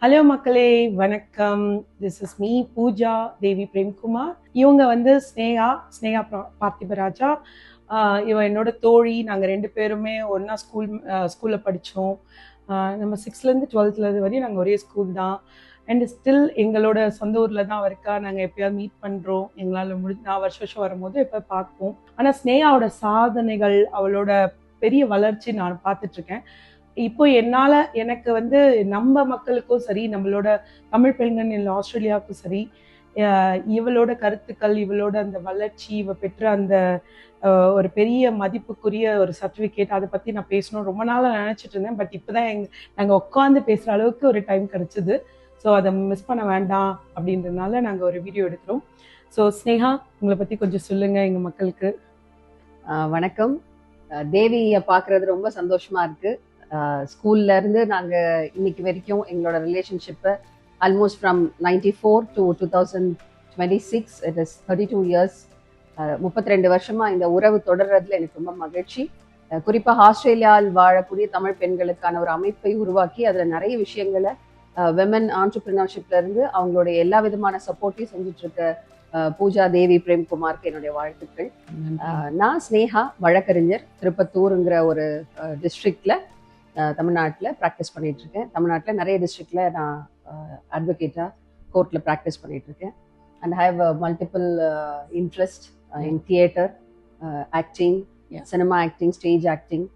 Hello மக்களே, வணக்கம். This is me Pooja தேவி பிரேம்குமார். இவங்க வந்து ஸ்னேகா பார்த்திபராஜா. இவ என்னோட தோழி. நாங்கள் ரெண்டு பேருமே ஒன்றா ஸ்கூலில் படித்தோம். நம்ம 6th-லேருந்து 12th வரையும் நாங்கள் ஒரே ஸ்கூல் தான். அண்ட் ஸ்டில் எங்களோட சொந்த ஊரில் தான் இருக்கா. நாங்கள் எப்பயாவது மீட் பண்ணுறோம். எங்களால் நான் வருஷம் வரும்போது எப்போ பார்ப்போம். ஆனால் ஸ்னேகாவோட சாதனைகள், அவளோட பெரிய வளர்ச்சி நான் பார்த்துட்ருக்கேன். இப்போ எனக்கு வந்து நம்ம மக்களுக்கும் சரி, நம்மளோட தமிழ் பெண்கள் ஆஸ்திரேலியாவுக்கும் சரி, இவளோட கருத்துக்கள், இவளோட அந்த வளர்ச்சி, இவ பெற்ற அந்த ஒரு பெரிய மதிப்புக்குரிய ஒரு சர்டிஃபிகேட், அதை பற்றி நான் பேசணும் ரொம்ப நாளாக நினச்சிட்டு இருந்தேன். பட் இப்போ தான் நாங்கள் உட்காந்து பேசுகிற அளவுக்கு ஒரு டைம் கிடச்சிது. ஸோ அதை மிஸ் பண்ண வேண்டாம் அப்படின்றதுனால நாங்கள் ஒரு வீடியோ எடுக்கிறோம். ஸோ ஸ்னேகா, உங்களை பற்றி கொஞ்சம் சொல்லுங்கள் எங்கள் மக்களுக்கு. வணக்கம். தேவியை பார்க்குறது ரொம்ப சந்தோஷமா இருக்கு. ஸ்கூல்ல இருந்து நாங்கள் இன்னைக்கு வரைக்கும் எங்களோட ரிலேஷன்ஷிப்பை almost from 94 to 2026, it is 32 years. 32 வருஷமா இந்த உறவு தொடர்றதுல எனக்கு ரொம்ப மகிழ்ச்சி. குறிப்பாக ஆஸ்திரேலியாவில் வாழக்கூடிய தமிழ் பெண்களுக்கான ஒரு அமைப்பை உருவாக்கி அதில் நிறைய விஷயங்களை விமன் ஆண்டர்பிரினர்ஷிப்ல இருந்து அவங்களுடைய எல்லா விதமான சப்போர்ட்டையும் செஞ்சுட்டு இருக்க பூஜா தேவி பிரேம்குமாருக்கு என்னுடைய வாழ்த்துக்கள். நான் ஸ்னேகா, வழக்கறிஞர், திருப்பத்தூருங்கிற ஒரு டிஸ்ட்ரிக்ட்ல தமிழ்நாட்டில் ப்ராக்டிஸ் பண்ணிட்டு இருக்கேன். தமிழ்நாட்டில் நிறைய டிஸ்ட்ரிக்ட்ல நான் அட்வொகேட்டாக கோர்ட்டில் ப்ராக்டிஸ் பண்ணிட்டு இருக்கேன். And I have multiple interest in theatre, acting, cinema acting, stage acting,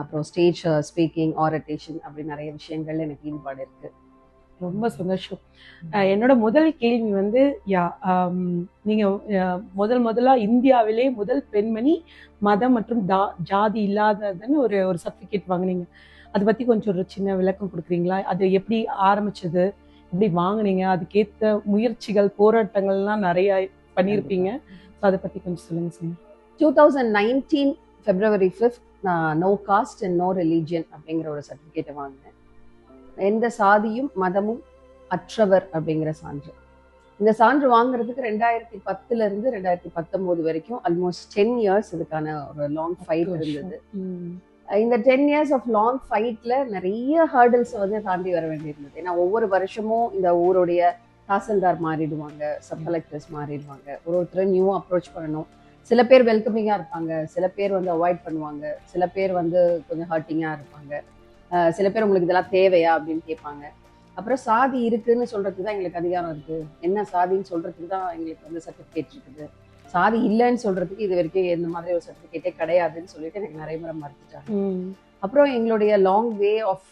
அப்புறம் ஸ்டேஜ் ஸ்பீக்கிங், ஆரட்டேஷன், அப்படி நிறைய விஷயங்கள்ல எனக்கு ஈடுபாடு இருக்கு. ரொம்ப சந்தோஷம். என்னோட முதல் கேள்வி வந்து, நீங்க முதலா இந்தியாவிலே முதல் பெண்மணி மதம் மற்றும் ஜாதி இல்லாததுன்னு ஒரு சர்டிஃபிகேட் வாங்கினீங்க. அதை பத்தி கொஞ்சம் ஒரு சின்ன விளக்கம் கொடுக்குறீங்களா? அது எப்படி ஆரம்பிச்சது, எப்படி வாங்கினீங்க, அதுக்கேற்ற முயற்சிகள், போராட்டங்கள்லாம் நிறைய பண்ணியிருப்பீங்க. அதை பத்தி கொஞ்சம் சொல்லுங்க சார். 2019 February 5th நான் no caste and no religion அப்படிங்கிற ஒரு சர்டிஃபிகேட்டை வாங்கினேன். எந்த சாதியும் மதமும் அற்றவர் அப்படிங்கிற சான்று. இந்த சான்று வாங்குறதுக்கு 2010 2019 வரைக்கும் ஆல்மோஸ்ட் 10 இயர்ஸ் இதுக்கான ஒரு லாங் ஃபைட் இருந்தது. இந்த 10 இயர்ஸ் ஆஃப் லாங் ஃபைட்ல நிறைய ஹர்டில்ஸ் வந்து தாண்டி வர வேண்டியிருந்தது. ஏன்னா ஒவ்வொரு வருஷமும் இந்த ஊருடைய தாசில்தார் மாறிடுவாங்க, சப் கலெக்டர்ஸ் மாறிடுவாங்க, ஒருத்தர் நியூ அப்ரோச் பண்ணணும். சில பேர் வெல்கமிங்காக இருப்பாங்க, சில பேர் வந்து அவாய்ட் பண்ணுவாங்க, சில பேர் வந்து கொஞ்சம் ஹர்ட்டிங்காக இருப்பாங்க, சில பேர் உங்களுக்கு இதெல்லாம் தேவையா அப்படின்னு கேட்பாங்க. அப்புறம் சாதி இருக்குன்னு சொல்றதுக்கு தான் எங்களுக்கு அதிகாரம் இருக்கு, என்ன சாதின்னு சொல்றதுக்கு தான் எங்களுக்கு வந்து சர்டிஃபிகேட் இருக்குது, சாதி இல்லைன்னு சொல்றதுக்கு இது வரைக்கும் எந்த மாதிரி ஒரு சர்டிஃபிகேட்டே கிடையாதுன்னு சொல்லிட்டு எனக்கு நிறைய முறை மறுத்துட்டாங்க. அப்புறம் எங்களுடைய லாங் வே ஆஃப்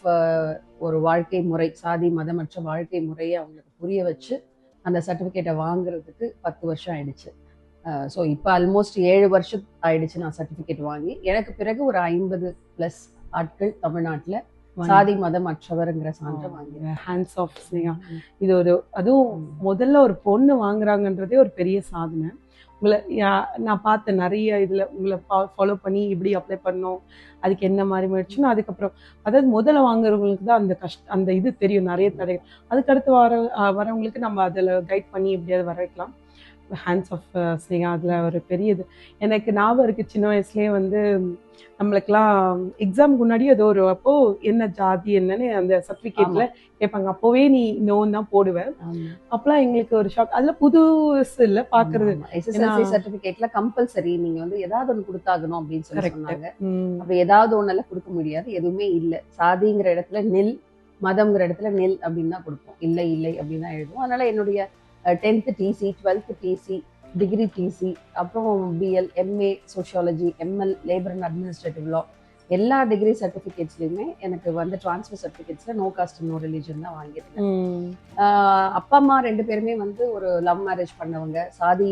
ஒரு வாழ்க்கை முறை, சாதி மதமற்ற வாழ்க்கை முறையை அவங்களுக்கு புரிய வச்சு அந்த சர்டிஃபிகேட்டை வாங்குறதுக்கு 10 வருஷம் ஆயிடுச்சு. ஸோ இப்போ ஆல்மோஸ்ட் 7 வருஷம் ஆயிடுச்சு நான் சர்டிஃபிகேட் வாங்கி. எனக்கு பிறகு ஒரு 50+ ஆட்கள் தமிழ்நாட்டில் சாதி மதம் அற்றவருங்கிற சான்றை வாங்கினேன். Hands off Sneha. இது அதுவும் முதல்ல ஒரு பொண்ணு வாங்குறாங்கன்றதே ஒரு பெரிய சாதனை. உங்களை நான் பார்த்த நிறைய இதில் உங்களை ஃபாலோ பண்ணி இப்படி அப்ளை பண்ணோம், அதுக்கு என்ன மாதிரி முயற்சினோ, அதுக்கப்புறம் அதாவது முதல்ல வாங்குறவங்களுக்கு தான் அந்த இது தெரியும், நிறைய தடைகள். அதுக்கடுத்து வரவங்களுக்கு நம்ம அதில் கைட் பண்ணி எப்படியாவது வர வைக்கலாம். ஹேண்ட்ஸ் ஆஃப் ஸ்னேகா அதில் ஒரு பெரிய இது. எனக்கு ஞாபகம் இருக்குது, சின்ன வயசுலேயே வந்து நம்மளுக்கெல்லாம் எக்ஸாமுக்கு முன்னாடி ஏதோ ஒரு அப்போ என்ன ஜாதி என்னன்னு அந்த சர்டிஃபிகேட்ல கேட்பாங்க. அப்போவே நீ நோன்னு தான் போடுவேன். அப்பெல்லாம் எங்களுக்கு ஒரு ஷாக். அதுல புதுசு இல்ல பாக்குறது. எஸ்எஸ்எல்சி சர்டிஃபிகேட்ல கம்பல்சரி நீங்க வந்து ஏதாவது ஒன்று கொடுத்தாகணும் அப்படின்னு சொல்லி சொன்னாங்க. அப்படி ஏதாவது ஒன்னெல்லாம் கொடுக்க முடியாது, எதுவுமே இல்லை. சாதிங்கிற இடத்துல நில், மதம்ங்கிற இடத்துல நில் அப்படின்னு தான் கொடுப்போம், இல்லை இல்லை அப்படின்னு தான் எழுதுவோம். அதனால என்னுடைய 10th TC, 12th TC, degree TC, அப்புறம் BL, MA sociology, ML labour and administrative law, எல்லா டிகிரி சர்டிஃபிகேட்ஸ்லையுமே எனக்கு வந்து ட்ரான்ஸ்ஃபர் சர்டிஃபிகேட்ஸில் நோ காஸ்ட் நோ ரிலீஜன் தான் வாங்கியிருக்கேன். அப்பா அம்மா 2 பேருமே வந்து ஒரு லவ் மேரேஜ் பண்ணவங்க, சாதி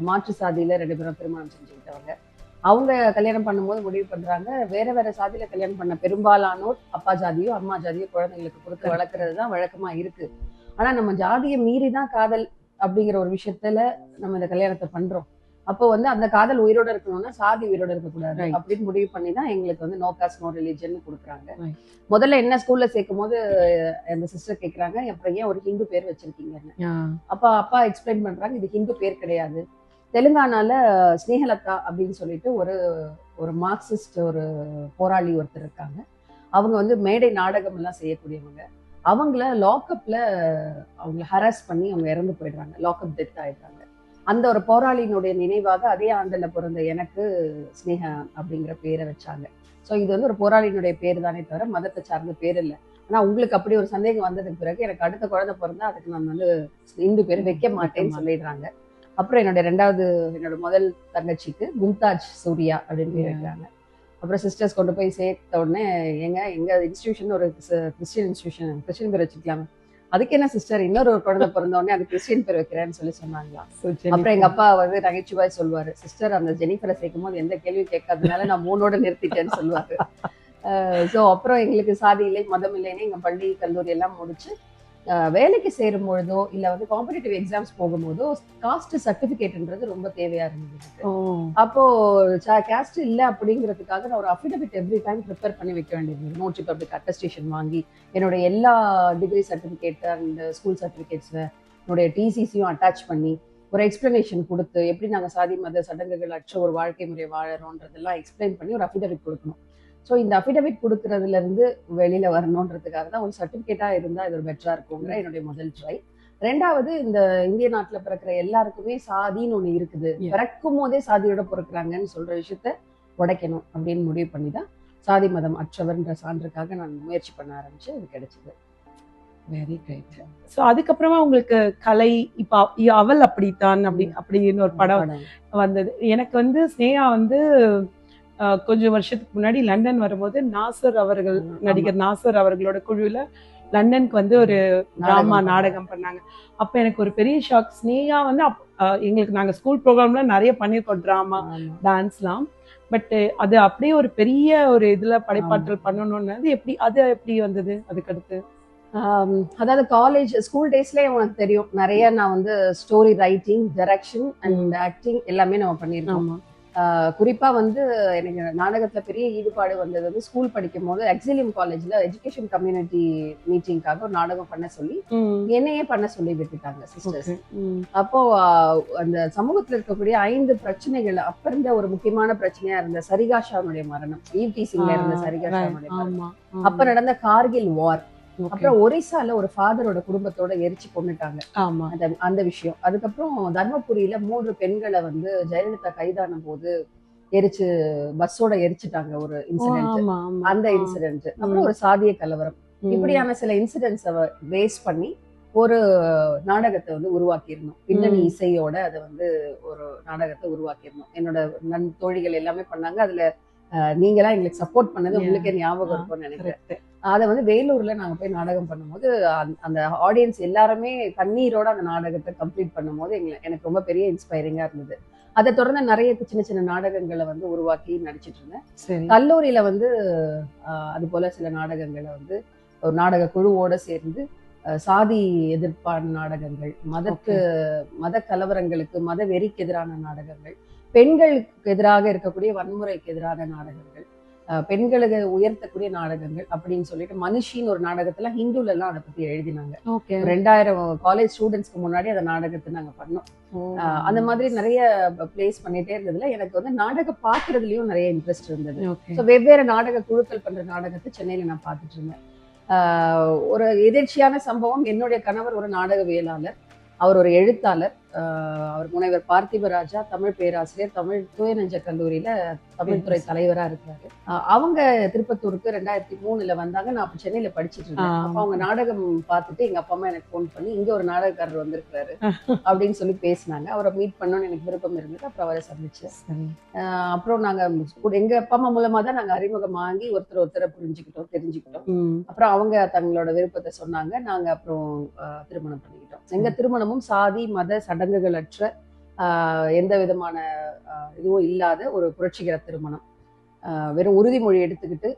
மாற்று சாதியில் 2 பேரும் திருமணம் செஞ்சுக்கிட்டவங்க. அவங்க கல்யாணம் பண்ணும்போது முடிவு பண்ணுறாங்க, வேற வேற சாதியில் கல்யாணம் பண்ண பெரும்பாலானோர் அப்பா ஜாதியோ அம்மா ஜாதியோ குழந்தைங்களுக்கு கொடுத்து வளர்க்குறது தான் வழக்கமாக இருக்குது. ஆனால் நம்ம ஜாதியை மீறி தான் காதல் அப்படிங்கிற ஒரு விஷயத்துல நம்ம இந்த கல்யாணத்தை பண்றோம். அப்போ வந்து அந்த காதல் உயிரோட இருக்கணும்னா சாதி உயிரோட இருக்கக்கூடாது அப்படின்னு முடிவு பண்ணி தான் எங்களுக்கு வந்து நோ காஸ்ட் நோ ரிலீஜன் கொடுக்குறாங்க. முதல்ல என்ன ஸ்கூல்ல சேர்க்கும் போது அந்த சிஸ்டர் கேட்குறாங்க, அப்புறம் ஏன் ஒரு ஹிந்து பேர் வச்சிருக்கீங்கன்னு. அப்பா எக்ஸ்பிளைன் பண்றாங்க, இது ஹிந்து பேர் கிடையாது, தெலுங்கானால ஸ்னேகலதா அப்படின்னு சொல்லிட்டு ஒரு மார்க்சிஸ்ட் ஒரு போராளி ஒருத்தர் இருக்காங்க. அவங்க வந்து மேடை நாடகம் எல்லாம் செய்யக்கூடியவங்க. அவங்கள லாக்அப்ல அவங்கள ஹராஸ் பண்ணி அவங்க இறந்து போயிடுறாங்க, லாக்அப் டெத் ஆயிடுறாங்க. அந்த ஒரு போராளியினுடைய நினைவாக அதே ஆண்டுல பிறந்த எனக்கு ஸ்னேகா அப்படிங்கிற பேரை வச்சாங்க. ஸோ இது வந்து ஒரு போராளியினுடைய பேர் தானே தவிர மதத்தை சார்ந்த பேர் இல்லை. ஆனா உங்களுக்கு அப்படி ஒரு சந்தேகம் வந்ததுக்கு பிறகு எனக்கு அடுத்த குழந்தை பிறந்தா அதுக்கு நான் வந்து இந்து பேர் வைக்க மாட்டேன்னு சொல்லிடுறாங்க. அப்புறம் என்னோட முதல் தங்கச்சிக்கு மும்தாஜ் சூர்யா அப்படின்னு பேர் வைக்கிறாங்க. அப்புறம் சிஸ்டர்ஸ் கொண்டு போய் சேர்த்த உடனே எங்க இன்ஸ்டியூஷன் ஒரு கிறிஸ்டியன் இன்ஸ்டியூஷன், கிறிஸ்டியன் பேர் வச்சுக்கலாமா, அதுக்கு என்ன சிஸ்டர் இன்னொரு குழந்தை பிறந்த உடனே அது கிறிஸ்டியன் பேர் வைக்கிறேன்னு சொல்லி சொன்னாங்களா. அப்புறம் எங்க அப்பா வந்து நகைச்சுவாய் சொல்லுவாரு, சிஸ்டர் அந்த ஜெனிஃபரை சேர்க்கும் போது எந்த கேள்வியும் கேட்காதனால நான் 3 நிறுத்திட்டேன்னு சொல்லுவாரு. ஸோ அப்புறம் எங்களுக்கு சாதி இல்லை மதம் இல்லைன்னு எங்க பள்ளி கல்லூரி எல்லாம் முடிச்சு வேலைக்கு சேரும் பொழுதோ இல்ல வந்து காம்படிட்டிவ் எக்ஸாம்ஸ் போகும்போதோ காஸ்ட் சர்டிபிகேட்ன்றது ரொம்ப தேவையா இருந்தது. அப்போ காஸ்ட் இல்லை அப்படிங்கிறதுக்காக நான் ஒரு அஃபிடவிட் எவ்ரி டைம் ப்ரிப்பேர் பண்ணி வைக்க வேண்டியது. நோட்ரி பப்ளிக் அட்டஸ்டேஷன் வாங்கி என்னோட எல்லா டிகிரி சர்டிபிகேட் அண்ட் ஸ்கூல் சர்டிபிகேட்ஸ்ல என்னுடைய டிசிசியும் அட்டாச் பண்ணி ஒரு எக்ஸ்பிளனேஷன் கொடுத்து எப்படி நாங்கள் சாதி மத சடங்குகள் அற்ற ஒரு வாழ்க்கை முறை வாழறோன்றதெல்லாம் எக்ஸ்பிளைன் பண்ணி ஒரு அஃபிடவிட் கொடுக்கணும். ஸோ இந்த அஃபிடவிட் கொடுக்கறதுல இருந்து வெளியில வரணுன்றதுக்காக தான் ஒரு சர்டிபிகேட்டா இருந்தா இது ஒரு பெட்டரா இருக்குங்கிற என்னுடைய முதல் ட்ரை. ரெண்டாவது, இந்த இந்திய நாட்டுல பிறக்கிற எல்லாருக்குமே சாதின்னு ஒண்ணு இருக்குது, பிறக்கும் போதே சாதியோட பிறக்கிறாங்கன்னு சொல்ற விஷயத்த உடைக்கணும் அப்படின்னு முடிவு பண்ணி தான் சாதி மதம் அற்றவர்ன்ற சான்றுக்காக நான் முயற்சி பண்ண ஆரம்பிச்சு அது கிடைச்சது. Very great. ஸோ அதுக்கப்புறமா உங்களுக்கு கலை இப்போ அவள் அப்படித்தான் அப்படின்னு ஒரு படம் வந்தது. எனக்கு வந்து ஸ்னேகா வந்து கொஞ்சம் வருஷத்துக்கு முன்னாடி லண்டன் வரும்போது நடிகர் நாசர் அவர்களோட குழுவில் லண்டனுக்கு வந்து ஒரு டிராமா நாடகம் பண்ணாங்க. அப்போ எனக்கு ஒரு பெரிய ஷாக். ஸ்னேகா வந்து எங்களுக்கு நாங்கள் ஸ்கூல் ப்ரோக்ராம்ல நிறைய பண்ணியிருக்கோம், ட்ராமா டான்ஸ்லாம். பட் அது அப்படியே ஒரு பெரிய ஒரு இதில் படைப்பாற்றல் பண்ணணும்னு அது எப்படி வந்தது அதுக்கடுத்து? அதாவது காலேஜ் ஸ்கூல் டேஸ்லேயே உனக்கு தெரியும் நிறைய நான் வந்து story writing, direction and acting எல்லாமே நம்ம பண்ணியிருக்கோம். குறிப்பா வந்து எனக்கு நாடகத்துல பெரிய ஈடுபாடு வந்தது வந்து ஸ்கூல் படிக்கும் போது எக்ஸிலியம் காலேஜ்ல எஜுகேஷன் கம்யூனிட்டி மீட்டிங்காக ஒரு நாடகம் பண்ண சொல்லி என்னையே பண்ண சொல்லி விட்டுட்டாங்க சிஸ்டர்ஸ். அப்போ அந்த சமூகத்துல இருக்கக்கூடிய 5 பிரச்சனைகள் அப்ப இருந்த ஒரு முக்கியமான பிரச்சனையா இருந்த சரிகாஷாவுடைய மரணம், ஈவ்டீசிங்ல இருந்த சரிகாஷாவுடைய மரணம், அப்ப நடந்த கார்கில் வார், அப்புறம் ஒரிசால ஒரு ஃபாதரோட குடும்பத்தோட எரிச்சு கொண்டுட்டாங்க அந்த விஷயம். அதுக்கப்புறம் தர்மபுரியில 3 பெண்களை வந்து ஜெயலலிதா கைதான போது பஸ்ஸோட எரிச்சுட்டாங்க ஒரு இன்சிடென்ட், அந்த இன்சிடென்ட். அப்புறம் ஒரு சாதிய கலவரம், இப்படியான சில இன்சிடென்ட்ஸை பேஸ் பண்ணி ஒரு நாடகத்தை வந்து உருவாக்கியிருந்தோம். பின்னணி இசையோட அதை வந்து ஒரு நாடகத்தை உருவாக்கியிருந்தோம். என்னோட தோழிகள் எல்லாமே பண்ணாங்க. அதுல நீங்களாம் எங்களுக்கு சப்போர்ட் பண்ணது உங்களுக்கே ஞாபகம் இருக்கும்னு நினைக்கிறேன். அதை வந்து வேலூர்ல நாங்க போய் நாடகம் பண்ணும்போது அந்த ஆடியன்ஸ் எல்லாருமே கண்ணீரோட அந்த நாடகத்தை கம்ப்ளீட் பண்ணும்போது எனக்கு ரொம்ப பெரிய இன்ஸ்பைரிங்கா இருந்தது. அதை தொடர்ந்து நிறைய சின்ன சின்ன நாடகங்களை வந்து உருவாக்கி நடிச்சிட்டு இருந்தேன். கல்லூரியில வந்து அது போல சில நாடகங்களை வந்து ஒரு நாடக குழுவோட சேர்ந்து சாதி எதிர்ப்பான நாடகங்கள், மத கலவரங்களுக்கு மத வெறிக்கு எதிரான நாடகங்கள், பெண்களுக்கு எதிராக இருக்கக்கூடிய வன்முறைக்கு எதிரான நாடகங்கள், பெண்களுக்கு உயர்த்தக்கூடிய நாடகங்கள் அப்படின்னு சொல்லிட்டு மனுஷின்னு ஒரு நாடகத்துல ஹிந்துல எல்லாம் அதை பத்தி எழுதினாங்க. 2000 காலேஜ் ஸ்டூடெண்ட்ஸ்க்கு முன்னாடி அந்த நாடகத்தை நாங்க பண்ணோம். அந்த மாதிரி நிறைய பிளேஸ் பண்ணிட்டே இருந்ததுல எனக்கு வந்து நாடகம் பாக்குறதுலயும் நிறைய இன்ட்ரெஸ்ட் இருந்தது. ஸோ வெவ்வேறு நாடக குழுக்கள் பண்ற நாடகத்தை சென்னையில நான் பார்த்துட்டு இருந்தேன். ஒரு எதிர்ச்சியான சம்பவம், என்னுடைய கணவர் ஒரு நாடகவியலாளர், அவர் ஒரு எழுத்தாளர், அவர் முனைவர் பார்த்திபராஜா, தமிழ் பேராசிரியர், தமிழ் தூயநெஞ்ச கல்லூரியில தமிழ் துறை தலைவரா இருக்கிறாரு. அவங்க திருப்பத்தூருக்கு 2003 வந்தாங்க. நான் அப்ப சென்னையில படிச்சுட்டு இருந்தேன். அப்ப அவங்க நாடகம் பார்த்துட்டு எங்க அப்பா அம்மா எனக்கு போன் பண்ணி இங்க ஒரு நாடகக்காரர் வந்திருக்கிறாரு அப்படின்னு சொல்லி பேசினாங்க. அவரை மீட் பண்ணணும்னு எனக்கு விருப்பம் இருந்தது. அப்புறம் அவரை சந்திச்சேன். அப்புறம் நாங்க எங்க அப்பா அம்மா மூலமா தான் நாங்க அறிமுகம் வாங்கி ஒருத்தரை புரிஞ்சுக்கிட்டோம், தெரிஞ்சுக்கிட்டோம். அப்புறம் அவங்க தங்களோட விருப்பத்தை சொன்னாங்க. நாங்க அப்புறம் திருமணம் பண்ணிக்கிட்டோம். எங்க திருமணமும் சாதி மத சடங்குகள் அற்ற எந்த விதமான இதுவும் இல்லாத ஒரு புரட்சிகர திருமணம். வெறும் உறுதிமொழி எடுத்துக்கிட்டு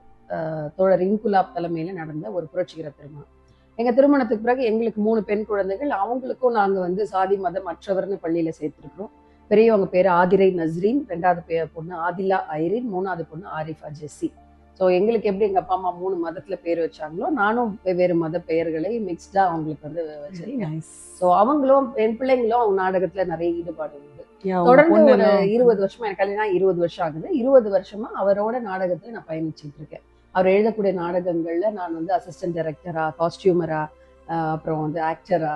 தோழர் இன்குலாப் தலைமையில நடந்த ஒரு புரட்சிகர திருமணம். எங்க திருமணத்துக்கு பிறகு எங்களுக்கு 3 பெண் குழந்தைகள். அவங்களுக்கும் நாங்க வந்து சாதி மதம் மற்றவர்னு பள்ளியில சேர்த்திருக்கிறோம். பெரியவங்க பேரு ஆதிரை நஸ்ரீன், 2வது பொண்ணு ஆதிலா ஐரின், 3வது பொண்ணு ஆரிஃபா ஜெஸ்ஸி. ஸோ எங்களுக்கு எப்படி எங்க அப்பா அம்மா 3 மதத்துல பேர் வச்சாங்களோ நானும் வெவ்வேறு மத பெயர்களை மிக்ஸ்டா அவங்களுக்கு வந்து வச்சிருக்கேன். ஸோ அவங்களும் என் பிள்ளைங்களும் அவங்க நாடகத்துல நிறைய ஈடுபாடு உண்டு. தொடர்ந்து ஒரு 20 வருஷமா, எனக்கு கல்யாணம் 20 வருஷம் ஆகுது. 20 வருஷமா அவரோட நாடகத்துல நான் பயணிச்சுட்டு இருக்கேன். அவர் எழுதக்கூடிய நாடகங்கள்ல நான் வந்து அசிஸ்டன்ட் டைரக்டரா, காஸ்டியூமரா, அப்புறம் வந்து ஆக்டரா,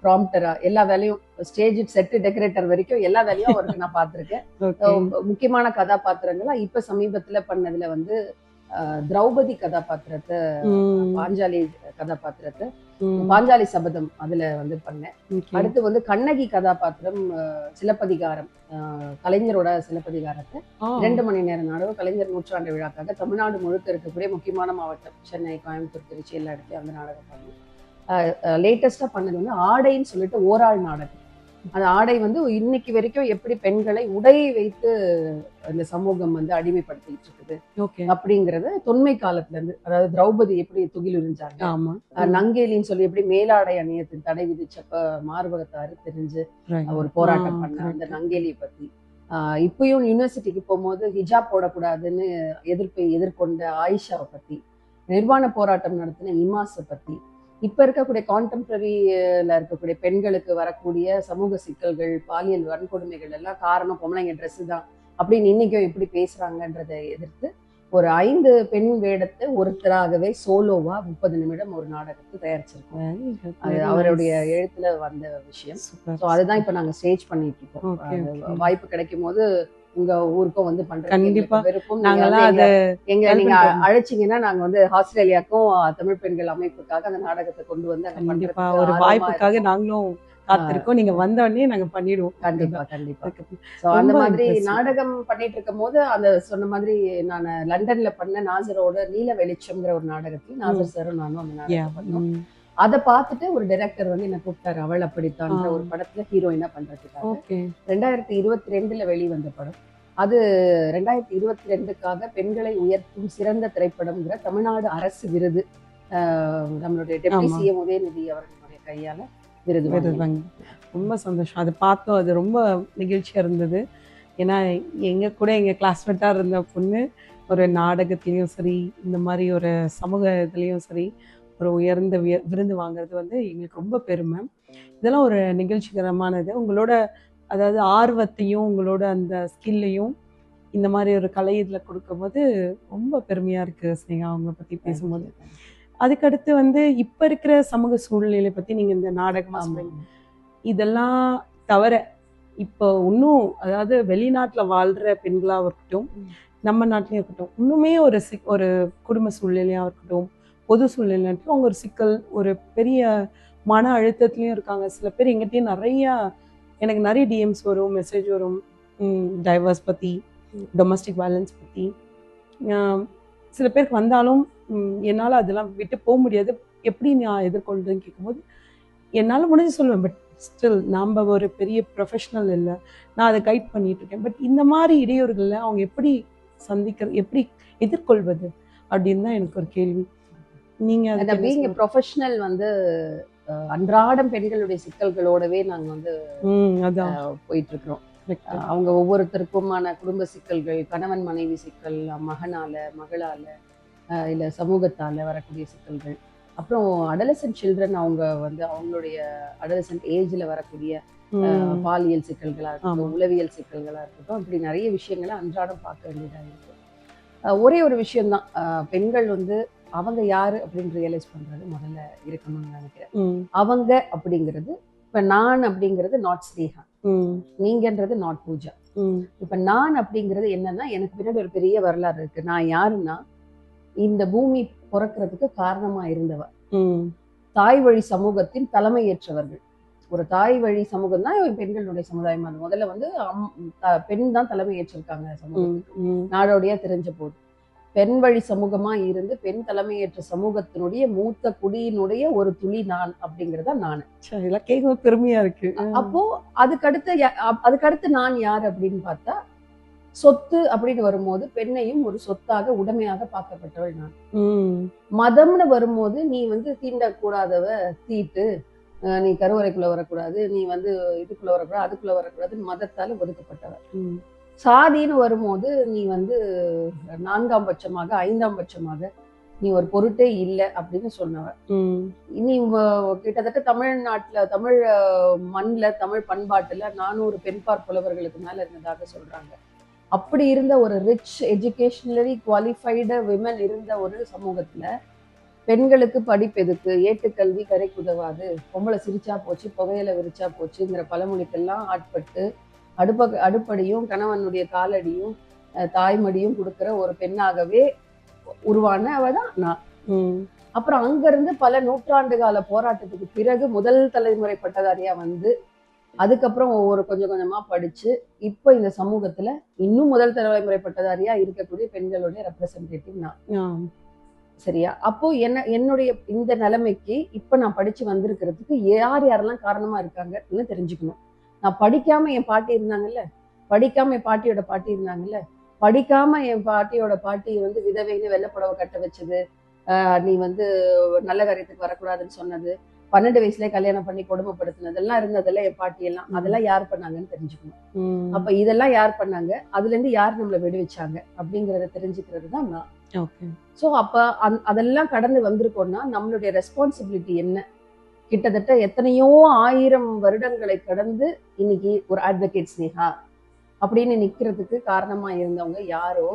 ப்ராம்ப்டரா, எல்லா வேலையும் ஸ்டேஜ் செட் டெக்கரேட்டர் வரைக்கும் எல்லா வேலையும் அவருக்கு நான் பார்த்திருக்கேன். முக்கியமான கதாபாத்திரங்களா இப்ப சமீபத்துல பண்ணதுல வந்து திரௌபதி கதாபாத்திரத்தை, பாஞ்சாலி கதாபாத்திரத்தை, பாஞ்சாலி சபதம் அதுல வந்து பண்ணேன். அடுத்து வந்து கண்ணகி கதாபாத்திரம், சிலப்பதிகாரம், கலைஞரோட சிலப்பதிகாரத்தை 2 மணி நேர நாடகம் கலைஞர் நூற்றாண்டு விழாக்காக தமிழ்நாடு முழுக்க இருக்கக்கூடிய முக்கியமான மாவட்டம் சென்னை, கோயம்புத்தூர், திருச்சி எல்லா இடத்துலயும் அந்த நாடகம் பண்ணேன். லேட்டஸ்டா பண்ணது வந்து ஆடைன்னு சொல்லிட்டு ஓராள் நாடகம். அந்த ஆடை வந்து இன்னைக்கு வரைக்கும் எப்படி பெண்களை உடை வைத்து இந்த சமூகம் வந்து அடிமைப்படுத்திட்டு இருக்குது அப்படிங்கறத தொன்மை காலத்துல இருந்து, அதாவது திரௌபதி எப்படி துகில் உறிஞ்சாங்க, நங்கேலின்னு சொல்லி எப்படி மேலாடை அணியத்தின் தடை விதிச்சப்ப மார்பகத்தை அறுத்தெறிஞ்சு ஒரு போராட்டம் பண்ண அந்த நங்கேலியை பத்தி, இப்பயும் யூனிவர்சிட்டிக்கு போகும்போது ஹிஜாப் போடக்கூடாதுன்னு எதிர்ப்பை எதிர்கொண்ட ஆயிஷாவை பத்தி, நிர்வாண போராட்டம் நடத்தின இமாஸை பத்தி, இப்ப இருக்கக்கூடிய கான்டெம்பரரியில இருக்கக்கூடிய பெண்களுக்கு வரக்கூடிய சமூக சிக்கல்கள், பாலியல் வன்கொடுமைகள் எல்லாம் காரணம் பொம்பளைங்க ட்ரெஸ் தான் அப்படின்னு இன்னைக்கும் எப்படி பேசுறாங்கன்றதை எதிர்த்து ஒரு 5 பெண் வேடத்தை ஒருத்தராகவே சோலோவா 30 நிமிடம் ஒரு நாடகத்தை தயாரிச்சிருக்கோம். அது அவருடைய எழுத்துல வந்த விஷயம். அதுதான் இப்ப நாங்க ஸ்டேஜ் பண்ணிட்டு இருக்கோம். வாய்ப்பு கிடைக்கும் போது உங்க ஊருக்கும் வந்து கண்டிப்பா விருப்பம், நீங்க அழைச்சிங்கன்னா நாங்க வந்து ஆஸ்திரேலியாக்கும் தமிழ் பெண்கள் அமைப்புக்காக அந்த நாடகத்தை கொண்டு வந்து கண்டிப்பா ஒரு வாய்ப்புக்காக நாங்களும் காத்திருக்கோம். நீங்க வந்த உடனே நாங்க பண்ணிடுவோம். கண்டிப்பா கண்டிப்பா. சோ அந்த மாதிரி நாடகம் பண்ணிட்டு இருக்கும் போது அந்த சொன்ன மாதிரி நான் லண்டன்ல பண்ண நாசரோட நீல வெளிச்சம்ங்கிற ஒரு நாடகத்தில் நாசர் சாரும் நானும் அந்த நாடகம் பண்ணோம். அதை பார்த்துட்டு ஒரு டைரக்டர் வந்து என்ன கூப்பிட்டாரு, அவள் அப்படித்தான்ற ஒரு படத்துல ஹீரோயினா பண்றதுக்காக. 2022 வெளிவந்த படம் அது. 2022க்காக பெண்களை உயர்த்தும் சிறந்த திரைப்படம்ங்கிற தமிழ்நாடு அரசு விருது நம்மளுடைய டெப்டி சிஎம் உதயநிதி அவர்களுடைய கையால விருது வாங்கி. ரொம்ப சந்தோஷம். அதை பார்த்தோம், அது ரொம்ப நிகழ்ச்சியா இருந்தது. ஏன்னா எங்க கிளாஸ்மேட்டா இருந்த பொண்ணு ஒரு நாடகத்திலையும் சரி, இந்த மாதிரி ஒரு சமூக இதுலயும் சரி ஒரு உயர்ந்த விருது வாங்குறது வந்து எங்களுக்கு ரொம்ப பெருமை. இதெல்லாம் ஒரு நிகழ்ச்சிகரமானது. உங்களோட அதாவது ஆர்வத்தையும் உங்களோட அந்த ஸ்கில்லையும் இந்த மாதிரி ஒரு கலை இதில் கொடுக்கும்போது ரொம்ப பெருமையாக இருக்குது ஸ்னேகா அவங்கள பற்றி பேசும்போது. அதுக்கடுத்து வந்து இப்போ இருக்கிற சமூக சூழ்நிலை பற்றி நீங்கள் இந்த நாடகமாக சொல்லுங்க. இதெல்லாம் தவிர இப்போ இன்னும் அதாவது வெளிநாட்டில் வாழ்கிற பெண்களாக இருக்கட்டும், நம்ம நாட்டிலையும் இருக்கட்டும், இன்னுமே ஒரு குடும்ப சூழ்நிலையாக இருக்கட்டும், பொது சூழ்நிலையும் அவங்க ஒரு சிக்கல், ஒரு பெரிய மன அழுத்தத்துலையும் இருக்காங்க. சில பேர் எங்கிட்டையும் எனக்கு நிறைய டிஎம்ஸ் வரும், மெசேஜ் வரும், டைவர்ஸ் பற்றி, டொமஸ்டிக் வயலன்ஸ் பற்றி. சில பேருக்கு வந்தாலும் என்னால் அதெல்லாம் விட்டு போக முடியாது, எப்படி நான் எதிர்கொள்றதுன்னு கேட்கும்போது என்னால் முடிஞ்சு சொல்லுவேன். பட் ஸ்டில் நாம் ஒரு பெரிய ப்ரொஃபஷனல் இல்லை, நான் அதை கைட் பண்ணிட்டு இருக்கேன். பட் இந்த மாதிரி இடையூறுகளில் அவங்க எப்படி எப்படி எதிர்கொள்வது அப்படின்னு தான் எனக்கு ஒரு கேள்வி. நீங்க பீயிங் ப்ரொஃபஷனல் வந்து அன்றாடம் பெண்களுடைய சிக்கல்களோடவே நாங்க வந்து போயிட்டு இருக்கிறோம். அவங்க ஒவ்வொருத்தருக்குமான குடும்ப சிக்கல்கள், கணவன் மனைவி சிக்கல், மகனால மகளால இல்ல சமூகத்தால வரக்கூடிய சிக்கல்கள், அப்புறம் அடலசன்ட் சில்ட்ரன் அவங்க வந்து அவங்களுடைய அடலசன்ட் ஏஜ்ல வரக்கூடிய பாலியல் சிக்கல்களா இருக்கட்டும், உளவியல் சிக்கல்களா இருக்கட்டும், அப்படி நிறைய விஷயங்களை அன்றாடம் பார்க்க வேண்டியதா இருக்கு. ஒரே ஒரு விஷயம்தான், பெண்கள் வந்து அவங்க யாரு அப்படின்னு ரியலைஸ் பண்றது முதல்ல இருக்கணும்னு நினைக்கிறேன். அவங்க அப்படிங்கிறது இப்ப நான் அப்படிங்கிறது நாட் ஸ்னேகா, நீங்கன்றது நாட் பூஜா. இப்ப நான் அப்படிங்கிறது என்னன்னா, எனக்கு பின்னாடி ஒரு பெரிய வரலாறு இருக்கு. நான் யாருன்னா, இந்த பூமி பிறக்கிறதுக்கு காரணமா இருந்தவ, தாய் வழி சமூகத்தின் தலைமையேற்றவர்கள். ஒரு தாய் வழி சமூகம் தான் பெண்களுடைய சமுதாயம். அது முதல்ல வந்து பெண் தான் தலைமை ஏற்றிருக்காங்க சமூகத்துக்கு. நாடோடியா தெரிஞ்ச போது பெண் வழி சமூகமா இருந்து பெண் தலைமையேற்ற சமூகத்தினுடைய மூத்த குடியினுடைய ஒரு துளி நான் அப்படிங்கறத நான். கேட்க பெருமையா இருக்கு. அப்போ அதுக்கடுத்து நான் யார் அப்படின்னு பார்த்தா, சொத்து அப்படின்னு வரும்போது பெண்ணையும் ஒரு சொத்தாக உடைமையாக பார்க்கப்பட்டவள் நான். மதம்னு வரும்போது நீ வந்து தீண்டக்கூடாதவ, தீட்டு, நீ கருவறைக்குள்ள வரக்கூடாது, நீ வந்து இதுக்குள்ள வரக்கூடாது, அதுக்குள்ள வரக்கூடாதுன்னு மதத்தால ஒதுக்கப்பட்டவர். சாதின்னு வரும்போது நீ வந்து 4ஆம் பட்சமாக 5ஆம் பட்சமாக நீ ஒரு பொருட்டே இல்லை அப்படின்னு சொன்னவர். இனி கிட்டத்தட்ட தமிழ்நாட்டுல, தமிழ் மண்ல, தமிழ் பண்பாட்டுல 400 பெண்பார் புலவர்களுக்கு மேல இருந்ததாக சொல்றாங்க. அப்படி இருந்த ஒரு ரிச் எஜுகேஷனலி குவாலிஃபைடு விமன் இருந்த ஒரு சமூகத்துல பெண்களுக்கு படிப்பு எதுக்கு, ஏட்டுக்கல்வி கரைக்கு உதவாது, பொம்பளை சிரிச்சா போச்சு புகையில விரிச்சா போச்சுங்கிற பழமொழிக்கெல்லாம் ஆட்பட்டு அடுப்படியும் கணவனுடைய காலடியும் தாய்மடியும் கொடுக்கிற ஒரு பெண்ணாகவே உருவான அவ தான் நான். அப்புறம் அங்கிருந்து பல நூற்றாண்டு கால போராட்டத்துக்கு பிறகு முதல் தலைமுறை பட்டதாரியா வந்து அதுக்கப்புறம் ஒவ்வொரு கொஞ்சம் கொஞ்சமா படிச்சு இப்ப இந்த சமூகத்துல இன்னும் முதல் தலைமுறை பட்டதாரியா இருக்கக்கூடிய பெண்களுடைய ரெப்ரசன்டேட்டிவ் நான். சரியா? அப்போ என்னுடைய இந்த நிலைமைக்கு இப்ப நான் படிச்சு வந்திருக்கிறதுக்கு யாரெல்லாம் காரணமா இருக்காங்கன்னு தெரிஞ்சுக்கணும். நான் படிக்காம என் பாட்டி இருந்தாங்கல்ல, படிக்காம என் பாட்டியோட பாட்டி இருந்தாங்கல்ல, படிக்காம என் பாட்டியோட பாட்டி வந்து விதவைன்னு வெள்ளைப்புடவை கட்ட வச்சது, நீ வந்து நல்ல காரியத்துக்கு வரக்கூடாதுன்னு சொன்னது, 12 வயசுல கல்யாணம் பண்ணி கொடுமைப்படுத்தினதெல்லாம் இருந்ததெல்லாம் என் பாட்டி எல்லாம், அதெல்லாம் யார் பண்ணாங்கன்னு தெரிஞ்சுக்கணும். அப்ப இதெல்லாம் யார் பண்ணாங்க, அதுல இருந்து யார் நம்மளை விடுவிச்சாங்க அப்படிங்கறத தெரிஞ்சுக்கிறது தான் நான். ஸோ அப்ப அதெல்லாம் கடந்து வந்திருக்கோம்னா நம்மளுடைய ரெஸ்பான்சிபிலிட்டி என்ன? கிட்டத்தட்ட எத்தனையோ 1000 வருடங்களை கடந்து இன்னைக்கு ஒரு அட்வொகேட் ஸ்னேகா அப்படின்னு நிக்கிறதுக்கு காரணமா இருந்தவங்க யாரோ,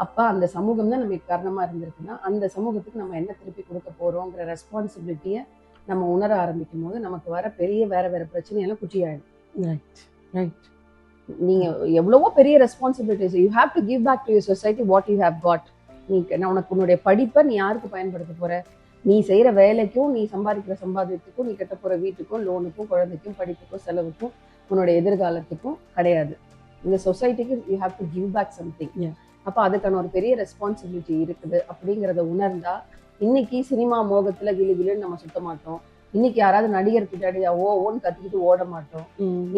அப்ப அந்த சமூகம் தான் நமக்கு காரணமா இருந்திருக்குன்னா அந்த சமூகத்துக்கு நம்ம என்ன திருப்பி கொடுக்க போறோங்கிற ரெஸ்பான்சிபிலிட்டியை நம்ம உணர ஆரம்பிக்கும் போது நமக்கு வர பெரிய வேற பிரச்சனையெல்லாம் குட்டியாயிடும். நீங்க எவ்வளவோ பெரிய responsibilities, you have to give back to your society what you have got. உனக்கு உன்னுடைய படிப்பை நீ யாருக்கு பயன்படுத்த போற? நீ செய்யற வேலைக்கும், நீ சம்பாதிக்கிற சம்பாதியத்துக்கும், நீ கட்ட போற வீட்டுக்கும், லோனுக்கும், குழந்தைக்கும், படிப்புக்கும், செலவுக்கும், உன்னுடைய எதிர்காலத்துக்கும் கிடையாது. இந்த சொசைட்டிக்கு you have to give back something. அப்ப அதுக்கான ஒரு பெரிய ரெஸ்பான்சிபிலிட்டி இருக்குது அப்படிங்கிறத உணர்ந்தா இன்னைக்கு சினிமா மோகத்துல கிளுகிளுன்னு நம்ம சுத்த மாட்டோம். இன்னைக்கு யாராவது நடிகர் பின்னாடி ஓன்னு கத்திக்கிட்டு ஓட மாட்டோம்.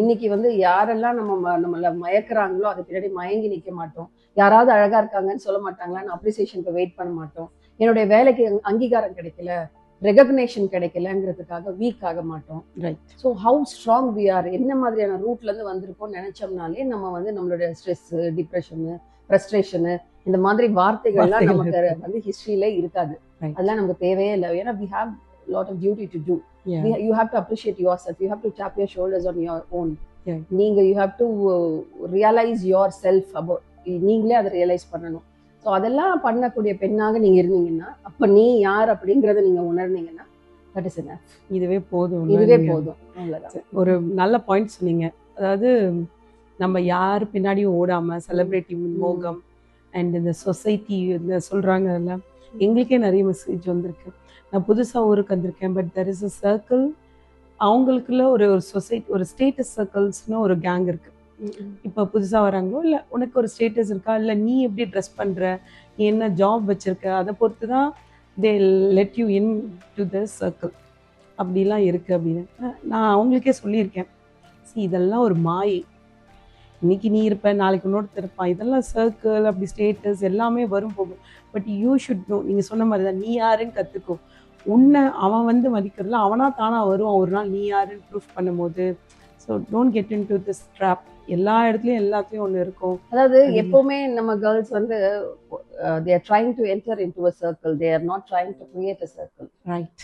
இன்னைக்கு வந்து யாரெல்லாம் நம்மள மயக்குறாங்களோ அது பின்னாடி மயங்கி நிக்க மாட்டோம். யாராவது அழகா இருக்காங்கன்னு சொல்ல மாட்டாங்களான்னு அப்ரிசியேஷனுக்கு வெயிட் பண்ண மாட்டோம். என்னுடைய வேலைக்கு அங்கீகாரம் கிடைக்கல, ரெகக்னேஷன் கிடைக்கலங்கிறதுக்காக வீக் ஆக மாட்டோம். So how strong we are, என்ன மாதிரியான ரூட்ல இருந்து வந்திருக்கோம்னு நினைச்சோம்னாலே நம்ம வந்து நம்மளுடைய ஸ்ட்ரெஸ், டிப்ரெஷனு, ஃப்ரஸ்ட்ரேஷனு இந்த மாதிரி வார்த்தைகள்லாம் நமக்கு வந்து ஹிஸ்டரியில இருக்காது. அதெல்லாம் நமக்கு தேவையே இல்லை. ஏன்னா we have lot of duty to do. You have to appreciate yourself. You have to tap your shoulders on your own. நீங்க you have to realize yourself about, நீங்களே அதை ரியலைஸ் பண்ணணும். ஸோ அதெல்லாம் பண்ணக்கூடிய பெண்ணாக நீங்க இருந்தீங்கன்னா அப்ப நீ யார் அப்படிங்கறத நீங்க உணர்ந்தீங்கன்னா that is enough. இதுவே போதும். அவ்வளவுதான். ஒரு நல்ல பாயிண்ட் சொன்னீங்க. அதாவது நம்ம யார் பின்னாடியும் ஓடாம செலிபிரிட்டி மோகம் அண்ட் இந்த சொசைட்டி இந்த சொல்றாங்கல்ல, எங்களுக்கே நிறைய மெசேஜ் வந்திருக்கு. நான் புதுசாக ஊருக்கு வந்திருக்கேன், but there is a circle, அவங்களுக்குள்ள ஒரு சொசைட்டி, ஒரு ஸ்டேட்டஸ் சர்க்கிள்ஸ்னு ஒரு கேங் இருக்கு. இப்போ புதுசாக வராங்களோ இல்லை உனக்கு ஒரு ஸ்டேட்டஸ் இருக்கா, இல்லை நீ எப்படி ட்ரெஸ் பண்ணுற, நீ என்ன ஜாப் வச்சுருக்க, அதை பொறுத்து தான் தே let you in to the circle. அப்படிலாம் இருக்குது அப்படின்னு நான் அவங்களுக்கே சொல்லியிருக்கேன். இதெல்லாம் ஒரு மாயை. இன்னைக்கு நீ இருப்ப, நாளைக்கு இன்னொருத்தர் இருப்பான். இதெல்லாம் சர்க்கிள், அப்படி ஸ்டேட்டஸ் எல்லாமே வரும் போகும். பட் யூ ஷுட் நோ, நீங்கள் சொன்ன மாதிரி தான், நீ யாருன்னு கற்றுக்கோ. உன்னை அவன் வந்து மதிக்கிறதுல அவனா தானா வருவான் ஒரு நாள், நீ யாருன்னு ப்ரூஃப் பண்ணும்போது. So don't get in to this drop. எல்லா இடத்துலையும் எல்லாத்தையும் ஒன்று இருக்கும். அதாவது எப்பவுமே நம்ம கேர்ள்ஸ் வந்து they are trying to enter into a circle, they are not trying to create a circle. Right.